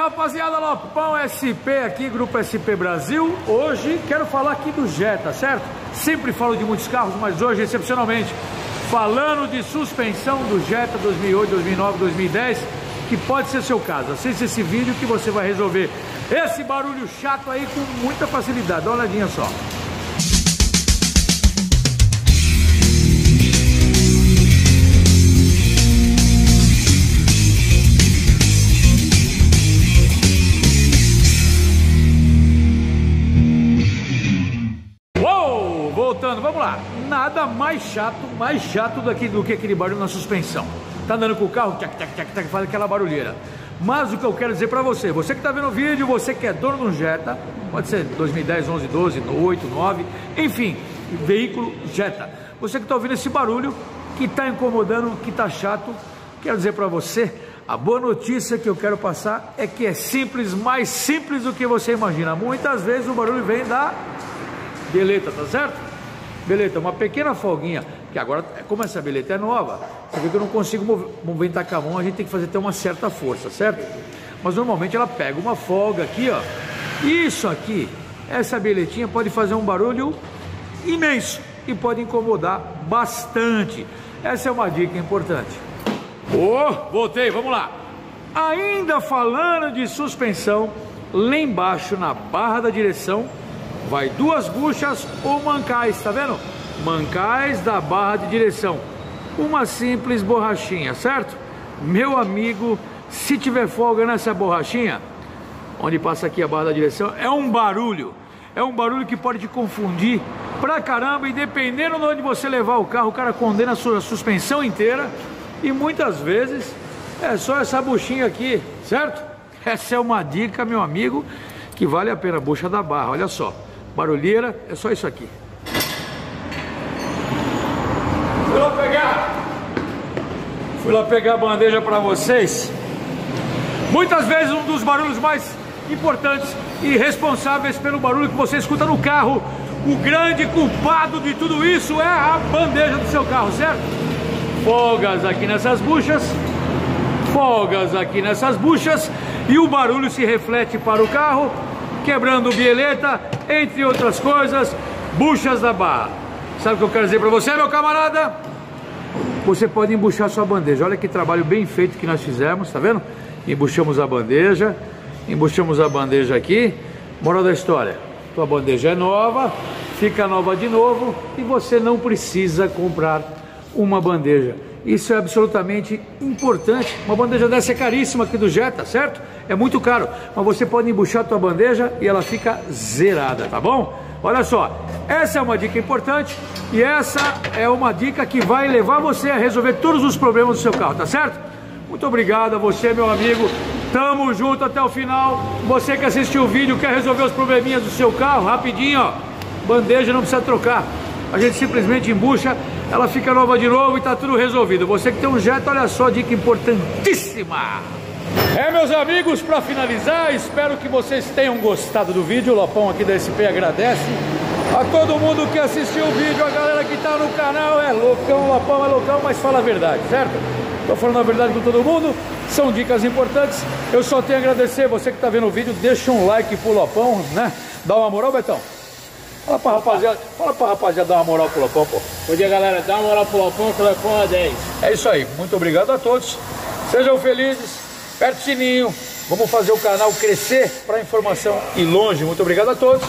rapaziada, Lopão SP aqui, Grupo SP Brasil. Hoje quero falar aqui do Jetta, certo? Sempre falo de muitos carros, mas hoje, excepcionalmente, falando de suspensão do Jetta 2008, 2009, 2010, que pode ser seu caso. Assista esse vídeo que você vai resolver esse barulho chato aí com muita facilidade. Dá uma olhadinha só. Voltando, vamos lá. Nada mais chato do que aquele barulho na suspensão. Tá andando com o carro, tchac, tchac, tchac, tchac, faz aquela barulheira. Mas o que eu quero dizer pra você, você que tá vendo o vídeo, você que é dono de um Jetta, pode ser 2010, 11, 12, 8, 9, enfim, veículo Jetta. Você que tá ouvindo esse barulho, que tá incomodando, que tá chato, quero dizer pra você, a boa notícia que eu quero passar é que é simples, mais simples do que você imagina. Muitas vezes o barulho vem da beleta, tá certo? Beleta, uma pequena folguinha, que agora, como essa beleta é nova, você vê que eu não consigo movimentar com a mão, a gente tem que fazer até uma certa força, certo? Mas normalmente ela pega uma folga aqui, ó. Isso aqui, essa beletinha pode fazer um barulho imenso e pode incomodar bastante. Essa é uma dica importante. Voltei, vamos lá. Ainda falando de suspensão, lá embaixo na barra da direção, vai duas buchas ou mancais, tá vendo? Mancais da barra de direção. Uma simples borrachinha, certo? Meu amigo, se tiver folga nessa borrachinha, onde passa aqui a barra da direção, é um barulho. É um barulho que pode te confundir pra caramba, e dependendo de onde você levar o carro, o cara condena a sua suspensão inteira. E muitas vezes é só essa buchinha aqui, certo? Essa é uma dica, meu amigo, que vale a pena. Bucha da barra, olha só. Barulheira, é só isso aqui. Fui lá pegar a bandeja para vocês. Muitas vezes um dos barulhos mais importantes e responsáveis pelo barulho que você escuta no carro, o grande culpado de tudo isso é a bandeja do seu carro, certo? Folgas aqui nessas buchas, e o barulho se reflete para o carro, quebrando bieleta, entre outras coisas, buchas da barra. Sabe o que eu quero dizer para você, meu camarada? Você pode embuchar sua bandeja. Olha que trabalho bem feito que nós fizemos, tá vendo? Embuchamos a bandeja aqui. Moral da história, tua bandeja é nova, fica nova de novo, e você não precisa comprar uma bandeja. Isso é absolutamente importante. Uma bandeja dessa é caríssima aqui do Jetta, certo? É muito caro, mas você pode embuchar a tua bandeja e ela fica zerada, tá bom? Olha só, essa é uma dica importante, e essa é uma dica que vai levar você a resolver todos os problemas do seu carro, tá certo? Muito obrigado a você, meu amigo. Tamo junto até o final. Você que assistiu o vídeo, quer resolver os probleminhas do seu carro, rapidinho, ó. Bandeja não precisa trocar. A gente simplesmente embucha, ela fica nova de novo e tá tudo resolvido. Você que tem um Jetta, olha só, dica importantíssima. Meus amigos, para finalizar, espero que vocês tenham gostado do vídeo. O Lopão aqui da SP agradece a todo mundo que assistiu o vídeo. A galera que tá no canal é loucão, o Lopão é loucão, mas fala a verdade, certo? Tô falando a verdade com todo mundo, são dicas importantes. Eu só tenho a agradecer, você que tá vendo o vídeo, deixa um like pro Lopão, né? Dá uma moral, Betão. Fala pra rapaziada dar uma moral pro Lopão, pô. Bom dia, galera, dá uma moral pro Lopão, que o Lopão é 10. É isso aí, muito obrigado a todos. Sejam felizes, aperte o sininho. Vamos fazer o canal crescer para informação ir longe. Muito obrigado a todos.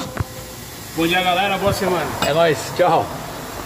Bom dia, galera, boa semana. É nóis, tchau.